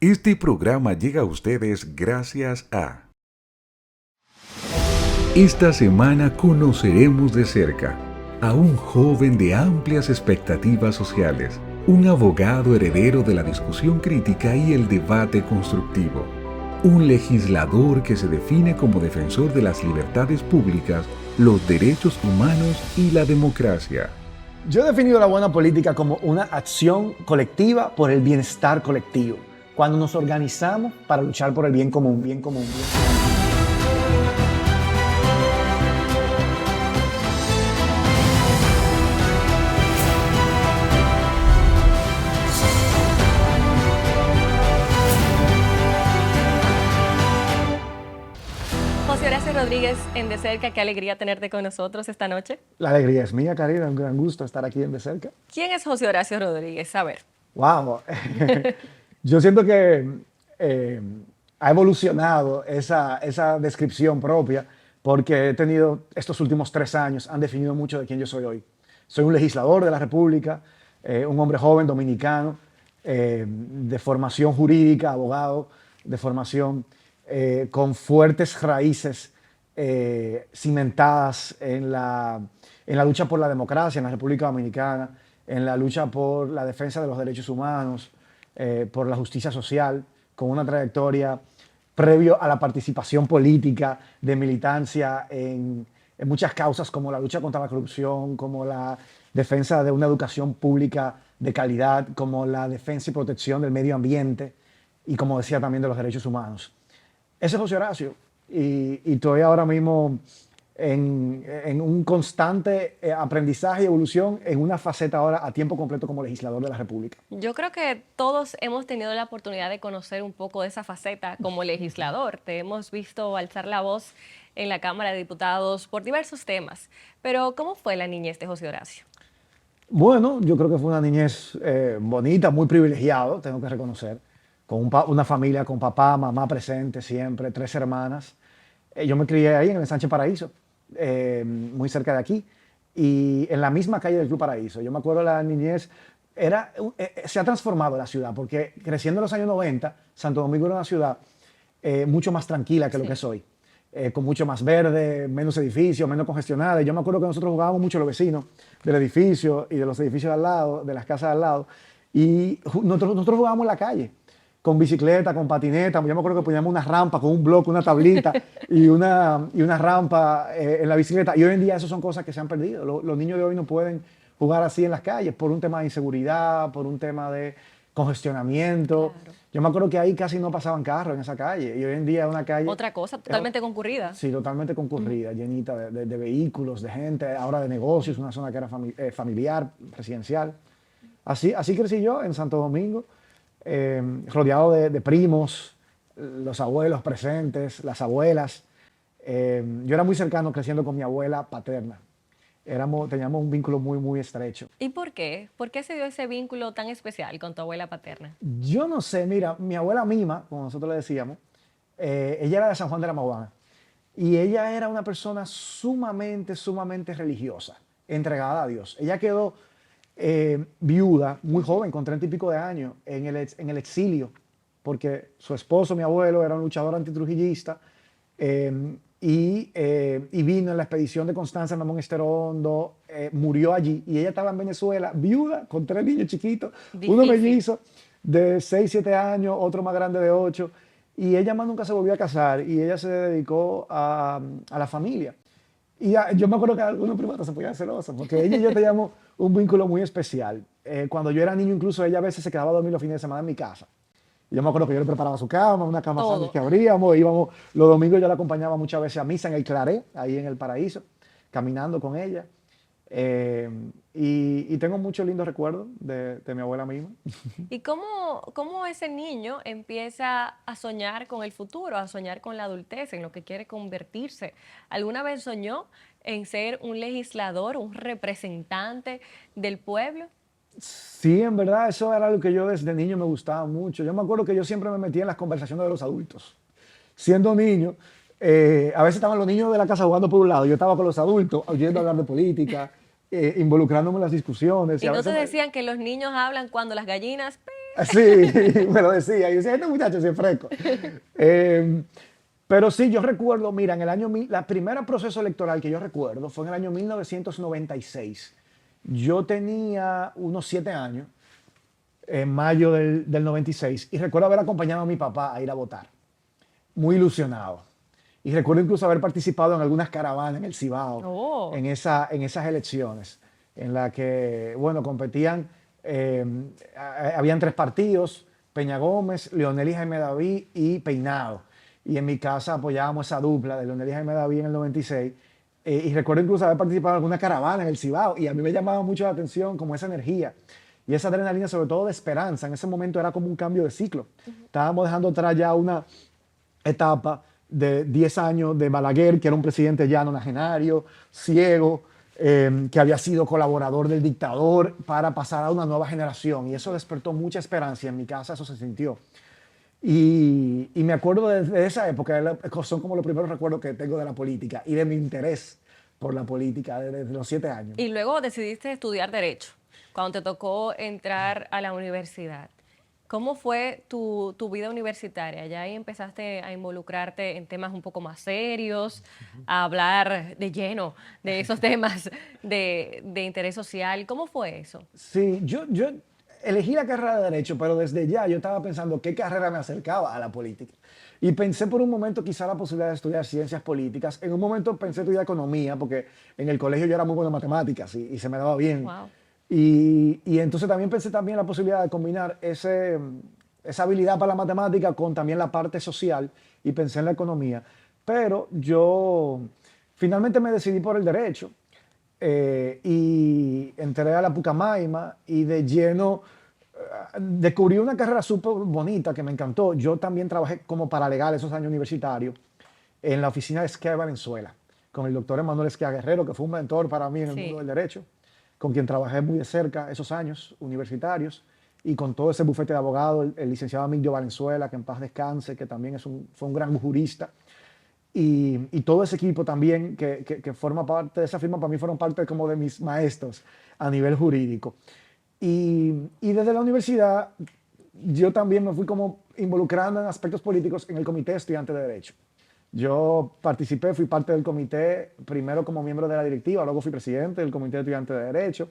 Este programa llega a ustedes gracias a... Esta semana conoceremos de cerca a un joven de amplias expectativas sociales, un abogado heredero de la discusión crítica y el debate constructivo, un legislador que se define como defensor de las libertades públicas, los derechos humanos y la democracia. Yo he definido la buena política como una acción colectiva por el bienestar colectivo, cuando nos organizamos para luchar por el bien común, bien común, bien común. José Horacio Rodríguez, en De Cerca, qué alegría tenerte con nosotros esta noche. La alegría es mía, Karina, un gran gusto estar aquí en De Cerca. ¿Quién es José Horacio Rodríguez? A ver. Wow, yo siento que ha evolucionado esa descripción propia porque he tenido estos últimos 3 años, han definido mucho de quién yo soy hoy. Soy un legislador de la República, un hombre joven dominicano, de formación jurídica, abogado, de formación con fuertes raíces cimentadas en la lucha por la democracia en la República Dominicana, en la lucha por la defensa de los derechos humanos, por la justicia social, con una trayectoria previo a la participación política, de militancia en muchas causas como la lucha contra la corrupción, como la defensa de una educación pública de calidad, como la defensa y protección del medio ambiente y, como decía, también de los derechos humanos. Ese es José Horacio y estoy ahora mismo en un constante aprendizaje y evolución en una faceta ahora a tiempo completo como legislador de la República. Yo creo que todos hemos tenido la oportunidad de conocer un poco de esa faceta como legislador. Te hemos visto alzar la voz en la Cámara de Diputados por diversos temas. Pero, ¿cómo fue la niñez de José Horacio? Bueno, yo creo que fue una niñez bonita, muy privilegiado, tengo que reconocer, con una familia con papá, mamá presente siempre, 3 hermanas. Yo me crié ahí en el Sánchez Paraíso, muy cerca de aquí, y en la misma calle del Club Paraíso. Yo me acuerdo la niñez, se ha transformado la ciudad, porque creciendo en los años 90, Santo Domingo era una ciudad mucho más tranquila que lo que es hoy, con mucho más verde, menos edificios, menos congestionada. Y yo me acuerdo que nosotros jugábamos mucho los vecinos del edificio y de los edificios de al lado, de las casas de al lado, y nosotros jugábamos en la calle, con bicicleta, con patineta. Yo me acuerdo que poníamos una rampa con un bloque, una tablita y una rampa en la bicicleta. Y hoy en día eso son cosas que se han perdido. Los niños de hoy no pueden jugar así en las calles por un tema de inseguridad, por un tema de congestionamiento. Claro. Yo me acuerdo que ahí casi no pasaban carros en esa calle. Y hoy en día es una calle... Otra cosa, totalmente concurrida. Sí, totalmente concurrida, llenita de vehículos, de gente, ahora de negocios, una zona que era familiar, residencial. Así crecí yo en Santo Domingo. Rodeado de primos, los abuelos presentes, las abuelas. Yo era muy cercano creciendo con mi abuela paterna. Teníamos un vínculo muy, muy estrecho. ¿Y por qué? ¿Por qué se dio ese vínculo tan especial con tu abuela paterna? Yo no sé, mira, mi abuela Mima, como nosotros le decíamos, ella era de San Juan de la Maguana. Y ella era una persona sumamente, sumamente religiosa, entregada a Dios. Ella quedó viuda, muy joven, con 30 y pico de años, en el exilio, porque su esposo, mi abuelo, era un luchador antitrujillista y vino en la expedición de Constanza Mamón Estero Hondo, murió allí y ella estaba en Venezuela, viuda, con 3 niños chiquitos, Difícil. uno mellizo de 6, 7 años, otro más grande de 8, y ella más nunca se volvió a casar y ella se dedicó a la familia. Y yo me acuerdo que algunos primatos se ponían celosos, porque ella y yo teníamos un vínculo muy especial. Cuando yo era niño, incluso ella a veces se quedaba a dormir los fines de semana en mi casa. Y yo me acuerdo que yo le preparaba su cama, una cama Todo. sándwich que abríamos, íbamos, los domingos yo la acompañaba muchas veces a misa en el Claré, ahí en el Paraíso, caminando con ella. Y tengo muchos lindos recuerdos de mi abuela misma. ¿Y cómo ese niño empieza a soñar con el futuro, a soñar con la adultez, en lo que quiere convertirse? ¿Alguna vez soñó en ser un legislador, un representante del pueblo? Sí, en verdad, eso era algo que yo desde niño me gustaba mucho. Yo me acuerdo que yo siempre me metía en las conversaciones de los adultos. Siendo niño, a veces estaban los niños de la casa jugando por un lado, yo estaba con los adultos oyendo hablar de política, involucrándome en las discusiones. Y a no te veces decían que los niños hablan cuando las gallinas... Sí, me lo decía. Y yo decía, este muchacho sí es fresco. Pero sí, yo recuerdo, mira, en el año, la primera proceso electoral que yo recuerdo fue en el año 1996. Yo tenía unos 7 años, en mayo del 96, y recuerdo haber acompañado a mi papá a ir a votar, muy ilusionado. Y recuerdo incluso haber participado en algunas caravanas en el Cibao, Oh. en esas elecciones, en las que, bueno, competían, habían 3 partidos, Peña Gómez, Leonel y Jaime David y Peinado. Y en mi casa apoyábamos esa dupla de Leonel y Jaime David en el 96. Y recuerdo incluso haber participado en alguna caravana en el Cibao. Y a mí me llamaba mucho la atención como esa energía y esa adrenalina, sobre todo de esperanza. En ese momento era como un cambio de ciclo. Estábamos dejando atrás ya una etapa de 10 años de Balaguer, que era un presidente ya nonagenario, ciego, que había sido colaborador del dictador, para pasar a una nueva generación. Y eso despertó mucha esperanza y en mi casa eso se sintió. Y me acuerdo de esa época, son como los primeros recuerdos que tengo de la política y de mi interés por la política desde los 7 años. Y luego decidiste estudiar Derecho, cuando te tocó entrar a la universidad. ¿Cómo fue tu vida universitaria? Ya ahí empezaste a involucrarte en temas un poco más serios, a hablar de lleno de esos temas de interés social. ¿Cómo fue eso? Sí, yo elegí la carrera de Derecho, pero desde ya yo estaba pensando qué carrera me acercaba a la política. Y pensé por un momento quizá la posibilidad de estudiar Ciencias Políticas. En un momento pensé estudiar Economía, porque en el colegio yo era muy bueno en matemáticas y se me daba bien. Wow. Y entonces también pensé la posibilidad de combinar esa habilidad para la matemática con también la parte social, y pensé en la economía. Pero yo finalmente me decidí por el Derecho. Y entré a la Pucamaima y de lleno descubrí una carrera súper bonita que me encantó. Yo también trabajé como paralegal esos años universitarios en la oficina de Esquia de Valenzuela, con el doctor Emanuel Esquia Guerrero, que fue un mentor para mí en el mundo del derecho, con quien trabajé muy de cerca esos años universitarios, y con todo ese bufete de abogados, el licenciado Emilio Valenzuela, que en paz descanse, que también fue un gran jurista. Y todo ese equipo también que forma parte de esa firma, para mí fueron parte como de mis maestros a nivel jurídico. Y desde la universidad yo también me fui como involucrando en aspectos políticos en el Comité de Estudiantes de Derecho. Yo participé, fui parte del comité, primero como miembro de la directiva, luego fui presidente del Comité de Estudiantes de Derecho.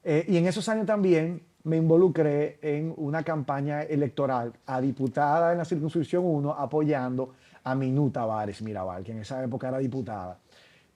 Y en esos años también me involucré en una campaña electoral a diputada en la circunscripción 1, apoyando a Minú Tavares Mirabal, que en esa época era diputada.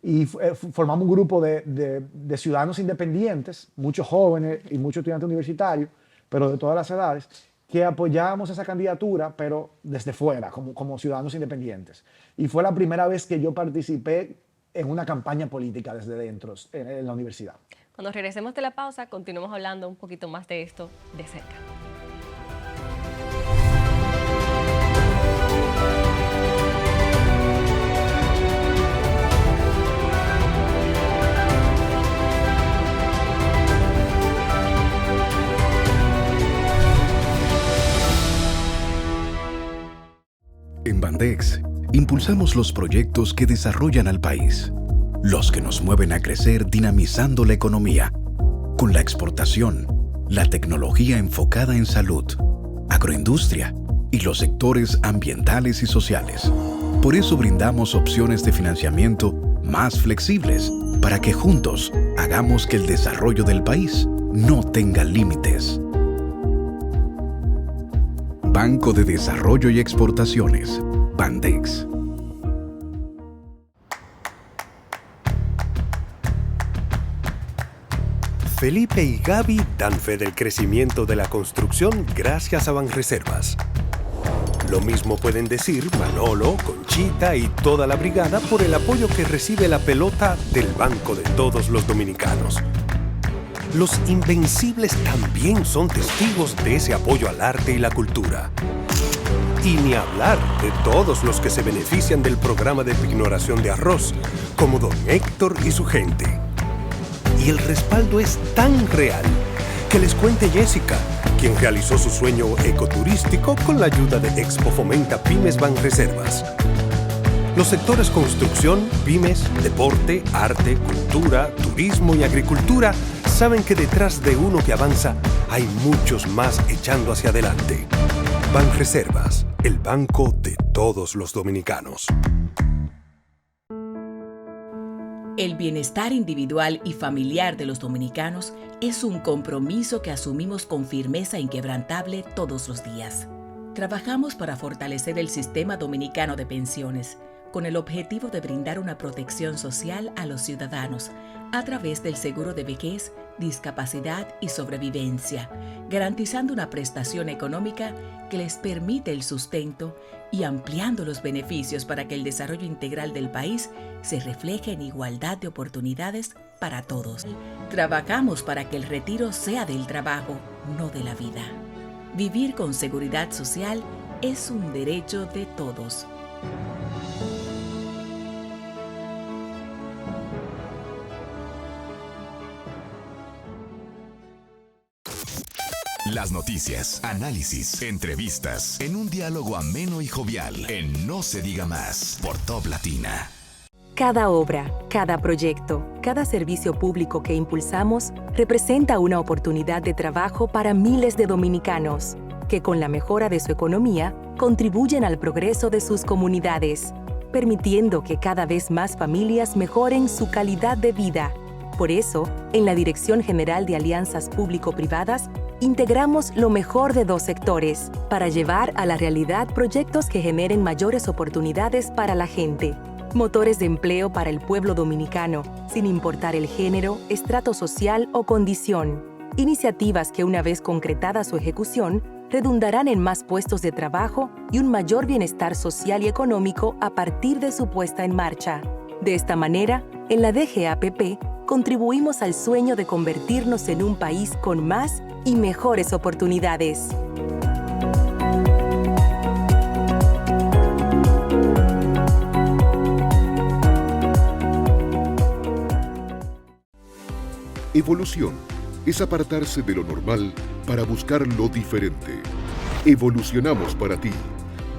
Y formamos un grupo de ciudadanos independientes, muchos jóvenes y muchos estudiantes universitarios, pero de todas las edades, que apoyábamos esa candidatura, pero desde fuera, como ciudadanos independientes. Y fue la primera vez que yo participé en una campaña política desde dentro, en la universidad. Cuando regresemos de la pausa, continuamos hablando un poquito más de esto de cerca. En Bandex, impulsamos los proyectos que desarrollan al país, los que nos mueven a crecer dinamizando la economía, con la exportación, la tecnología enfocada en salud, agroindustria y los sectores ambientales y sociales. Por eso brindamos opciones de financiamiento más flexibles para que juntos hagamos que el desarrollo del país no tenga límites. Banco de Desarrollo y Exportaciones, Bandex. Felipe y Gaby dan fe del crecimiento de la construcción gracias a Banreservas. Lo mismo pueden decir Manolo, Conchita y toda la brigada por el apoyo que recibe la pelota del banco de todos los dominicanos. Los Invencibles también son testigos de ese apoyo al arte y la cultura. Y ni hablar de todos los que se benefician del programa de pignoración de arroz, como don Héctor y su gente. Y el respaldo es tan real que les cuente Jessica, quien realizó su sueño ecoturístico con la ayuda de Expo Fomenta Pymes Banreservas. Los sectores construcción, pymes, deporte, arte, cultura, turismo y agricultura saben que detrás de uno que avanza hay muchos más echando hacia adelante. Banreservas, el banco de todos los dominicanos. El bienestar individual y familiar de los dominicanos es un compromiso que asumimos con firmeza inquebrantable todos los días. Trabajamos para fortalecer el sistema dominicano de pensiones, con el objetivo de brindar una protección social a los ciudadanos a través del seguro de vejez, discapacidad y sobrevivencia, garantizando una prestación económica que les permite el sustento y ampliando los beneficios para que el desarrollo integral del país se refleje en igualdad de oportunidades para todos. Trabajamos para que el retiro sea del trabajo, no de la vida. Vivir con seguridad social es un derecho de todos. Las noticias, análisis, entrevistas, en un diálogo ameno y jovial, en No se diga más, por Top Latina. Cada obra, cada proyecto, cada servicio público que impulsamos representa una oportunidad de trabajo para miles de dominicanos, que con la mejora de su economía contribuyen al progreso de sus comunidades, permitiendo que cada vez más familias mejoren su calidad de vida. Por eso, en la Dirección General de Alianzas Público-Privadas, integramos lo mejor de dos sectores para llevar a la realidad proyectos que generen mayores oportunidades para la gente. Motores de empleo para el pueblo dominicano, sin importar el género, estrato social o condición. Iniciativas que, una vez concretada su ejecución, redundarán en más puestos de trabajo y un mayor bienestar social y económico a partir de su puesta en marcha. De esta manera, en la DGAPP, contribuimos al sueño de convertirnos en un país con más y mejores oportunidades. Evolución es apartarse de lo normal para buscar lo diferente. Evolucionamos para ti,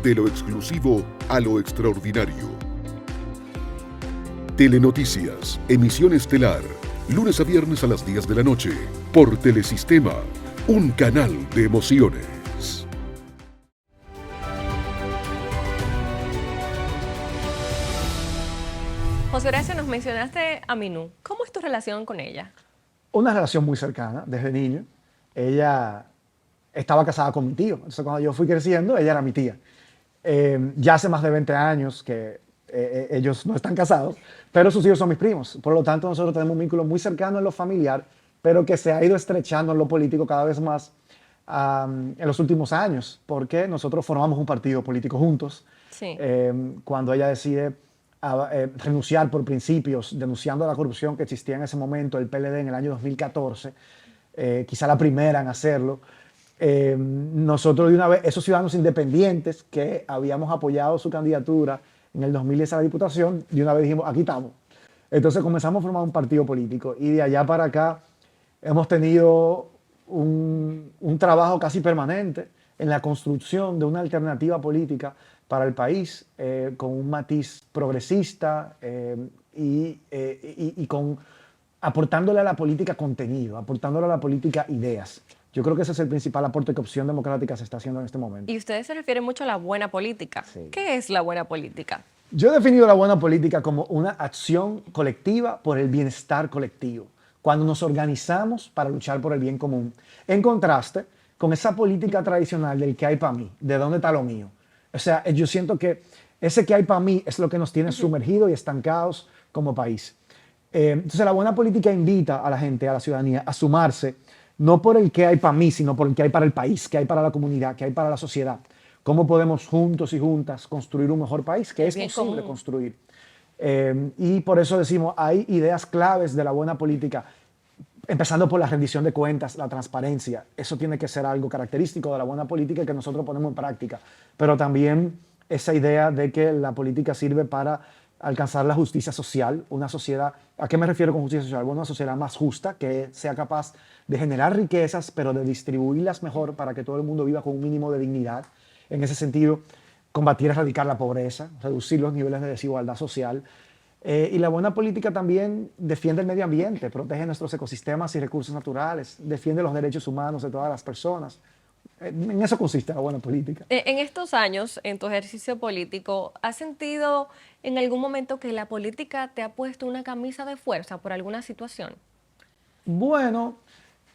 de lo exclusivo a lo extraordinario. Telenoticias, emisión estelar, lunes a viernes a las 10 de la noche, por Telesistema, un canal de emociones. José Horacio, nos mencionaste a Minú. ¿Cómo es tu relación con ella? Una relación muy cercana, desde niño. Ella estaba casada con mi tío. Entonces, cuando yo fui creciendo, ella era mi tía. Ya hace más de 20 años que ellos no están casados, pero sus hijos son mis primos. Por lo tanto, nosotros tenemos un vínculo muy cercano en lo familiar, pero que se ha ido estrechando en lo político cada vez más en los últimos años, porque nosotros formamos un partido político juntos. Sí. Cuando ella decide renunciar por principios, denunciando la corrupción que existía en ese momento, el PLD en el año 2014, quizá la primera en hacerlo, nosotros de una vez, esos ciudadanos independientes que habíamos apoyado su candidatura en el 2010 a la Diputación, de una vez dijimos, aquí estamos. Entonces comenzamos a formar un partido político y de allá para acá hemos tenido un trabajo casi permanente en la construcción de una alternativa política para el país, con un matiz progresista y con, aportándole a la política contenido, aportándole a la política ideas. Yo creo que ese es el principal aporte que Opción Democrática se está haciendo en este momento. Y ustedes se refieren mucho a la buena política. Sí. ¿Qué es la buena política? Yo he definido la buena política como una acción colectiva por el bienestar colectivo, cuando nos organizamos para luchar por el bien común, en contraste con esa política tradicional del que hay para mí, de dónde está lo mío. O sea, yo siento que ese que hay para mí es lo que nos tiene sumergidos y estancados como país. Entonces la buena política invita a la gente, a la ciudadanía, a sumarse, no por el que hay para mí, sino por el que hay para el país, que hay para la comunidad, que hay para la sociedad. ¿Cómo podemos juntos y juntas construir un mejor país? Que es posible construir. Y por eso decimos, hay ideas claves de la buena política, empezando por la rendición de cuentas, la transparencia. Eso tiene que ser algo característico de la buena política que nosotros ponemos en práctica. Pero también esa idea de que la política sirve para alcanzar la justicia social, una sociedad, ¿a qué me refiero con justicia social? Bueno, una sociedad más justa, que sea capaz de generar riquezas, pero de distribuirlas mejor para que todo el mundo viva con un mínimo de dignidad. En ese sentido, combatir y erradicar la pobreza, reducir los niveles de desigualdad social. Y la buena política también defiende el medio ambiente, protege nuestros ecosistemas y recursos naturales, defiende los derechos humanos de todas las personas. En eso consiste la buena política. En estos años, en tu ejercicio político, ¿has sentido en algún momento que la política te ha puesto una camisa de fuerza por alguna situación? Bueno,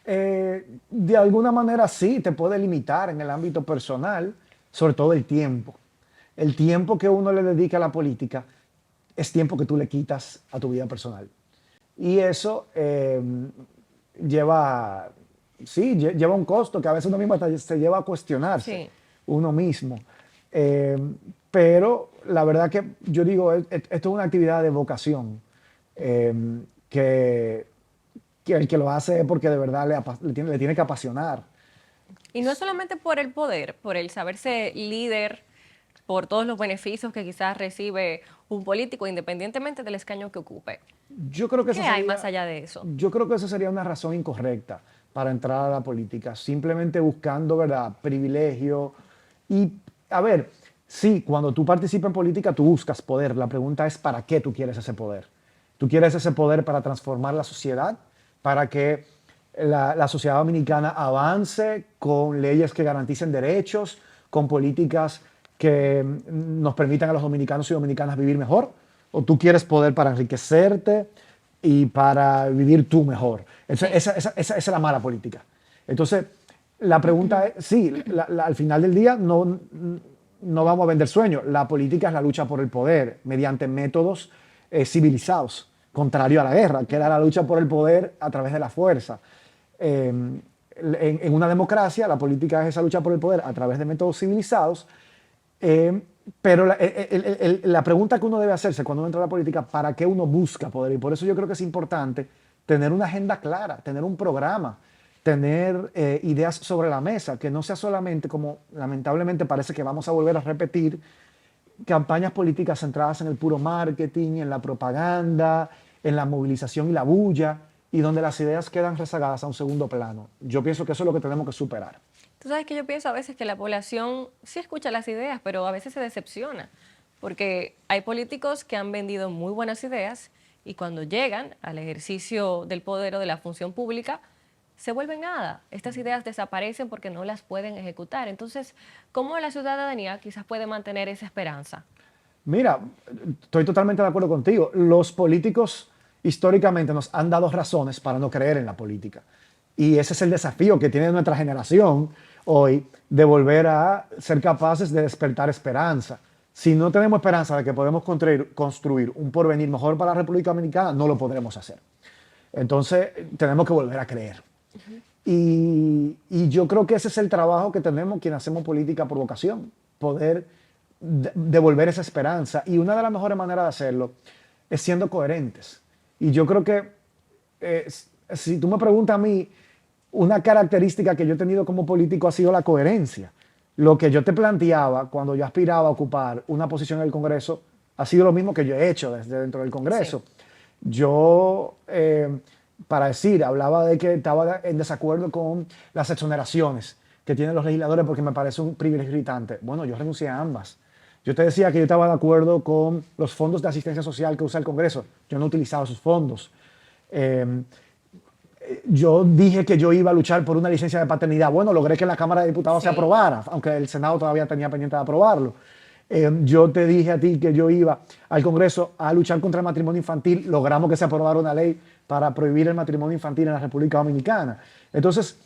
de alguna manera sí, te puede limitar en el ámbito personal, sobre todo el tiempo. El tiempo que uno le dedica a la política es tiempo que tú le quitas a tu vida personal. Y eso lleva un costo que a veces uno mismo hasta se lleva a cuestionarse uno mismo. Pero la verdad que yo digo, esto es una actividad de vocación que el que lo hace es porque de verdad le tiene que apasionar. Y no es solamente por el poder, por el saberse líder, por todos los beneficios que quizás recibe un político, independientemente del escaño que ocupe. Yo creo que ¿Qué hay más allá de eso? Yo creo que eso sería una razón incorrecta para entrar a la política, simplemente buscando, ¿verdad?, privilegio. Y, a ver, sí, cuando tú participas en política, tú buscas poder. La pregunta es, ¿para qué tú quieres ese poder? ¿Tú quieres ese poder para transformar la sociedad? ¿Para que la sociedad dominicana avance con leyes que garanticen derechos, con políticas que nos permitan a los dominicanos y dominicanas vivir mejor? ¿O tú quieres poder para enriquecerte y para vivir tú mejor? Esa es la mala política. Entonces, la pregunta es, sí, al final del día no vamos a vender sueños. La política es la lucha por el poder mediante métodos civilizados, contrario a la guerra, que era la lucha por el poder a través de la fuerza. En una democracia, la política es esa lucha por el poder a través de métodos civilizados. Pero la pregunta que uno debe hacerse cuando uno entra a la política, ¿para qué uno busca poder? Y por eso yo creo que es importante tener una agenda clara, tener un programa, tener ideas sobre la mesa, que no sea solamente, como lamentablemente parece que vamos a volver a repetir, campañas políticas centradas en el puro marketing, en la propaganda, en la movilización y la bulla, y donde las ideas quedan rezagadas a un segundo plano. Yo pienso que eso es lo que tenemos que superar. Tú sabes que yo pienso a veces que la población sí escucha las ideas, pero a veces se decepciona, porque hay políticos que han vendido muy buenas ideas y cuando llegan al ejercicio del poder o de la función pública, se vuelven nada. Estas ideas desaparecen porque no las pueden ejecutar. Entonces, ¿cómo la ciudadanía quizás puede mantener esa esperanza? Mira, estoy totalmente de acuerdo contigo. Los políticos históricamente nos han dado razones para no creer en la política. Y ese es el desafío que tiene nuestra generación hoy, de volver a ser capaces de despertar esperanza. Si no tenemos esperanza de que podemos construir un porvenir mejor para la República Dominicana, no lo podremos hacer. Entonces, tenemos que volver a creer. Y yo creo que ese es el trabajo que tenemos quienes hacemos política por vocación, poder devolver esa esperanza. Y una de las mejores maneras de hacerlo es siendo coherentes. Y yo creo que, si tú me preguntas a mí, una característica que yo he tenido como político ha sido la coherencia. Lo que yo te planteaba cuando yo aspiraba a ocupar una posición en el Congreso ha sido lo mismo que yo he hecho desde dentro del Congreso. Sí. Yo, para decir, hablaba de que estaba en desacuerdo con las exoneraciones que tienen los legisladores porque me parece un privilegio irritante. Bueno, yo renuncié a ambas. Yo te decía que yo estaba de acuerdo con los fondos de asistencia social que usa el Congreso. Yo no he utilizado esos fondos. Yo dije que yo iba a luchar por una licencia de paternidad. Bueno, logré que la Cámara de Diputados se aprobara, aunque el Senado todavía tenía pendiente de aprobarlo. Yo te dije a ti que yo iba al Congreso a luchar contra el matrimonio infantil. Logramos que se aprobara una ley para prohibir el matrimonio infantil en la República Dominicana. Entonces,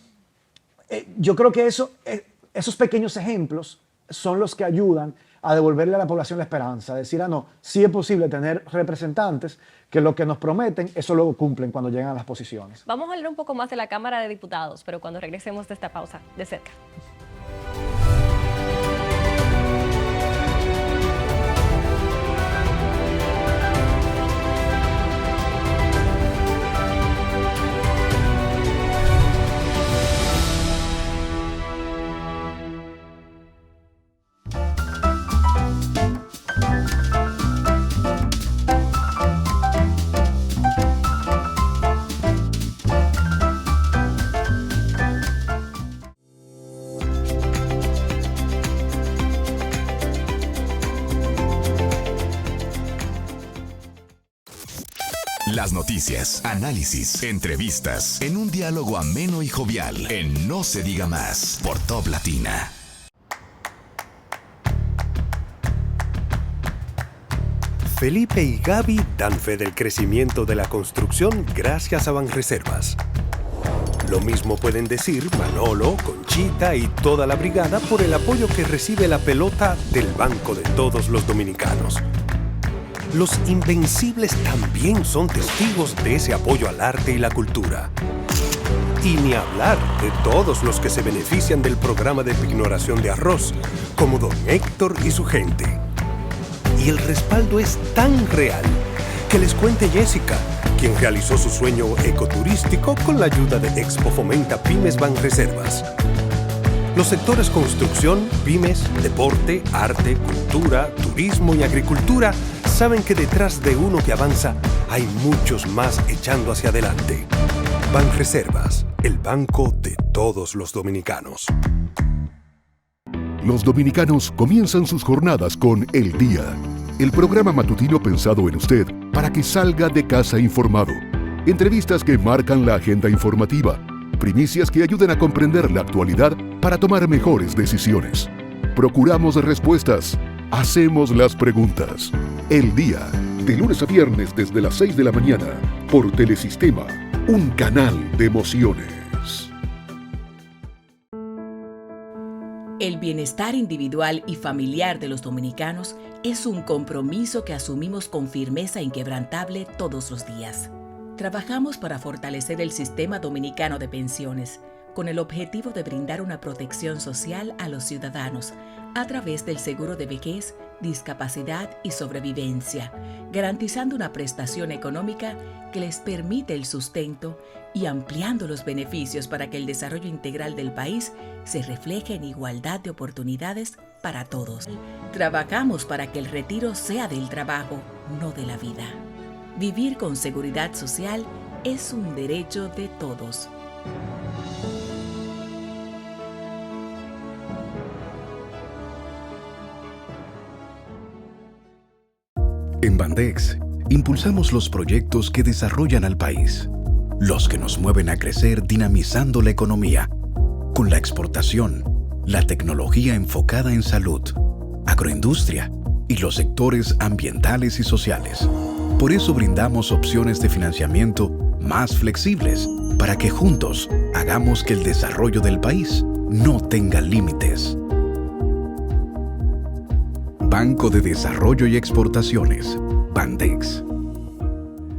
yo creo que esos pequeños ejemplos son los que ayudan a devolverle a la población la esperanza, decir, no, sí es posible tener representantes que lo que nos prometen, eso luego cumplen cuando llegan a las posiciones. Vamos a hablar un poco más de la Cámara de Diputados, pero cuando regresemos de esta pausa, de cerca. Las noticias, análisis, entrevistas, en un diálogo ameno y jovial, en No se diga más, por Top Latina. Felipe y Gaby dan fe del crecimiento de la construcción gracias a Banreservas. Lo mismo pueden decir Manolo, Conchita y toda la brigada por el apoyo que recibe la pelota del Banco de Todos los Dominicanos. Los Invencibles también son testigos de ese apoyo al arte y la cultura. Y ni hablar de todos los que se benefician del programa de pignoración de arroz, como don Héctor y su gente. Y el respaldo es tan real que les cuente Jessica, quien realizó su sueño ecoturístico con la ayuda de Expo Fomenta Pymes Banreservas. Los sectores construcción, pymes, deporte, arte, cultura, turismo y agricultura saben que detrás de uno que avanza hay muchos más echando hacia adelante. Banreservas, el banco de todos los dominicanos. Los dominicanos comienzan sus jornadas con El Día, el programa matutino pensado en usted para que salga de casa informado. Entrevistas que marcan la agenda informativa, primicias que ayuden a comprender la actualidad para tomar mejores decisiones. Procuramos respuestas, hacemos las preguntas. El Día, de lunes a viernes desde las 6 de la mañana, por Telesistema, un canal de emociones. El bienestar individual y familiar de los dominicanos es un compromiso que asumimos con firmeza inquebrantable todos los días. Trabajamos para fortalecer el sistema dominicano de pensiones, con el objetivo de brindar una protección social a los ciudadanos a través del seguro de vejez, discapacidad y sobrevivencia, garantizando una prestación económica que les permite el sustento y ampliando los beneficios para que el desarrollo integral del país se refleje en igualdad de oportunidades para todos. Trabajamos para que el retiro sea del trabajo, no de la vida. Vivir con seguridad social es un derecho de todos. En Bandex, impulsamos los proyectos que desarrollan al país, los que nos mueven a crecer dinamizando la economía, con la exportación, la tecnología enfocada en salud, agroindustria y los sectores ambientales y sociales. Por eso brindamos opciones de financiamiento más flexibles para que juntos hagamos que el desarrollo del país no tenga límites. Banco de Desarrollo y Exportaciones, Bandex.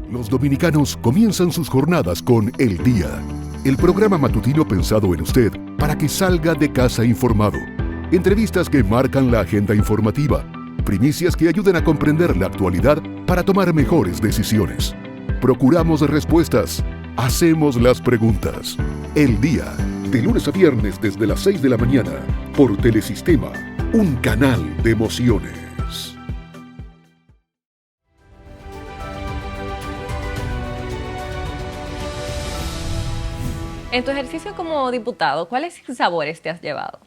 Los dominicanos comienzan sus jornadas con El Día, el programa matutino pensado en usted para que salga de casa informado. Entrevistas que marcan la agenda informativa, primicias que ayuden a comprender la actualidad para tomar mejores decisiones. Procuramos respuestas, hacemos las preguntas. El Día, de lunes a viernes desde las 6 de la mañana, por Telesistema, un canal de emociones. En tu ejercicio como diputado, ¿cuáles sabores te has llevado?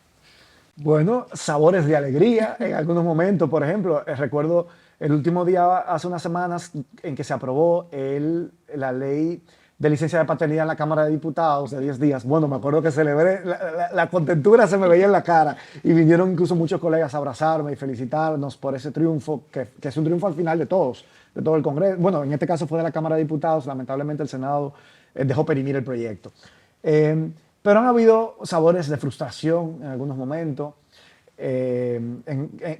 Bueno, sabores de alegría en algunos momentos. Por ejemplo, recuerdo el último día, hace unas semanas, en que se aprobó la ley de licencia de paternidad en la Cámara de Diputados de 10 días. Bueno, me acuerdo que celebré, la contentura se me veía en la cara y vinieron incluso muchos colegas a abrazarme y felicitarnos por ese triunfo, que es un triunfo al final de todos, de todo el Congreso. Bueno, en este caso fue de la Cámara de Diputados, lamentablemente el Senado dejó perimir el proyecto. Pero han habido sabores de frustración en algunos momentos,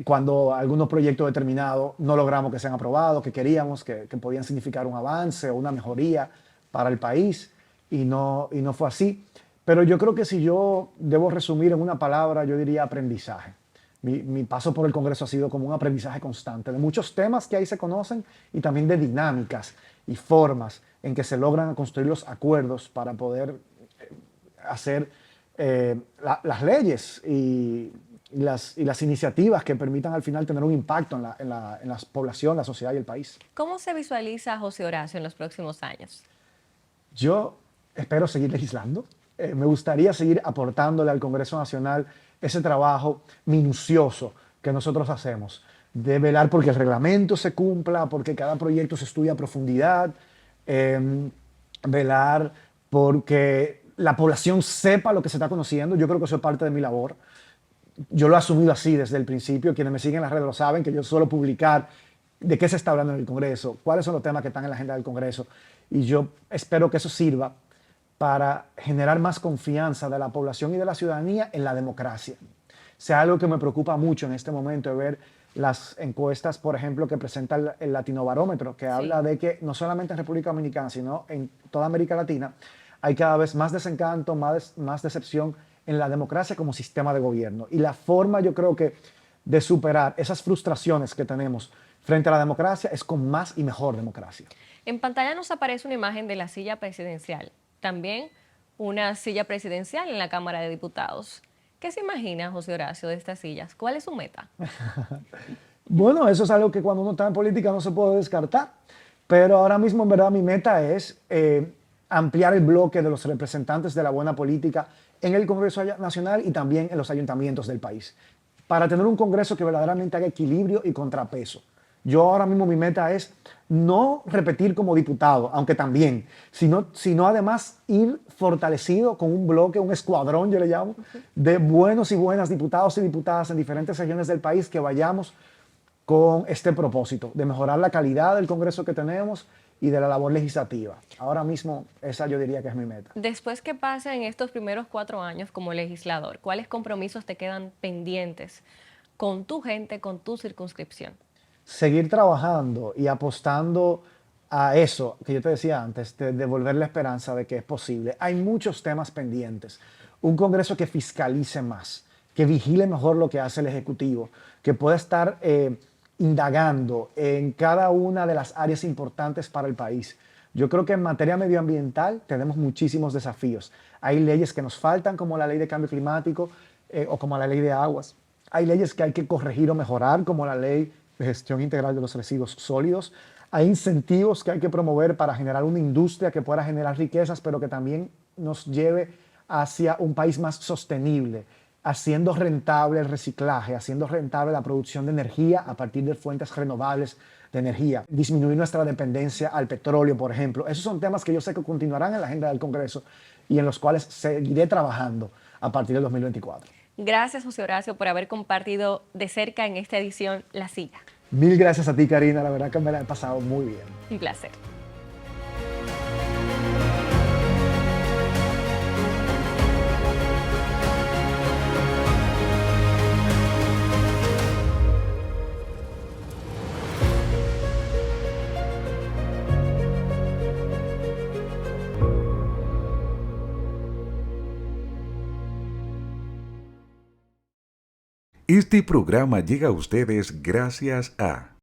cuando algunos proyectos determinados no logramos que sean aprobados, que queríamos, que podían significar un avance o una mejoría para el país, y no fue así. Pero yo creo que si yo debo resumir en una palabra, yo diría aprendizaje. Mi paso por el Congreso ha sido como un aprendizaje constante de muchos temas que ahí se conocen y también de dinámicas y formas en que se logran construir los acuerdos para poder hacer las leyes y las iniciativas que permitan al final tener un impacto en la población, la sociedad y el país. ¿Cómo se visualiza a José Horacio en los próximos años? Yo espero seguir legislando. Me gustaría seguir aportándole al Congreso Nacional ese trabajo minucioso que nosotros hacemos, de velar porque el reglamento se cumpla, porque cada proyecto se estudie a profundidad, velar porque la población sepa lo que se está conociendo. Yo creo que eso es parte de mi labor. Yo lo he asumido así desde el principio. Quienes me siguen en las redes lo saben, que yo suelo publicar de qué se está hablando en el Congreso, cuáles son los temas que están en la agenda del Congreso. Y yo espero que eso sirva para generar más confianza de la población y de la ciudadanía en la democracia. O sea, algo que me preocupa mucho en este momento es ver las encuestas, por ejemplo, que presenta el Latinobarómetro, que habla de que no solamente en República Dominicana, sino en toda América Latina, hay cada vez más desencanto, más decepción en la democracia como sistema de gobierno. Y la forma, yo creo que, de superar esas frustraciones que tenemos frente a la democracia es con más y mejor democracia. En pantalla nos aparece una imagen de la silla presidencial, también una silla presidencial en la Cámara de Diputados. ¿Qué se imagina, José Horacio, de estas sillas? ¿Cuál es su meta? Bueno, eso es algo que cuando uno está en política no se puede descartar, pero ahora mismo en verdad mi meta es ampliar el bloque de los representantes de la buena política en el Congreso Nacional y también en los ayuntamientos del país, para tener un Congreso que verdaderamente haga equilibrio y contrapeso. Yo ahora mismo mi meta es no repetir como diputado, aunque también, sino además ir fortalecido con un bloque, un escuadrón, yo le llamo, de buenos y buenas diputados y diputadas en diferentes regiones del país que vayamos con este propósito, de mejorar la calidad del Congreso que tenemos y de la labor legislativa. Ahora mismo esa yo diría que es mi meta. Después que pasen estos primeros 4 años como legislador, ¿cuáles compromisos te quedan pendientes con tu gente, con tu circunscripción? Seguir trabajando y apostando a eso que yo te decía antes, de devolver la esperanza de que es posible. Hay muchos temas pendientes. Un Congreso que fiscalice más, que vigile mejor lo que hace el Ejecutivo, que pueda estar indagando en cada una de las áreas importantes para el país. Yo creo que en materia medioambiental tenemos muchísimos desafíos. Hay leyes que nos faltan, como la ley de cambio climático o como la ley de aguas. Hay leyes que hay que corregir o mejorar, como la ley de gestión integral de los residuos sólidos. Hay incentivos que hay que promover para generar una industria que pueda generar riquezas, pero que también nos lleve hacia un país más sostenible, haciendo rentable el reciclaje, haciendo rentable la producción de energía a partir de fuentes renovables de energía, disminuir nuestra dependencia al petróleo, por ejemplo. Esos son temas que yo sé que continuarán en la agenda del Congreso y en los cuales seguiré trabajando a partir del 2024. Gracias, José Horacio, por haber compartido de cerca en esta edición La Silla. Mil gracias a ti, Karina. La verdad que me la he pasado muy bien. Un placer. Este programa llega a ustedes gracias a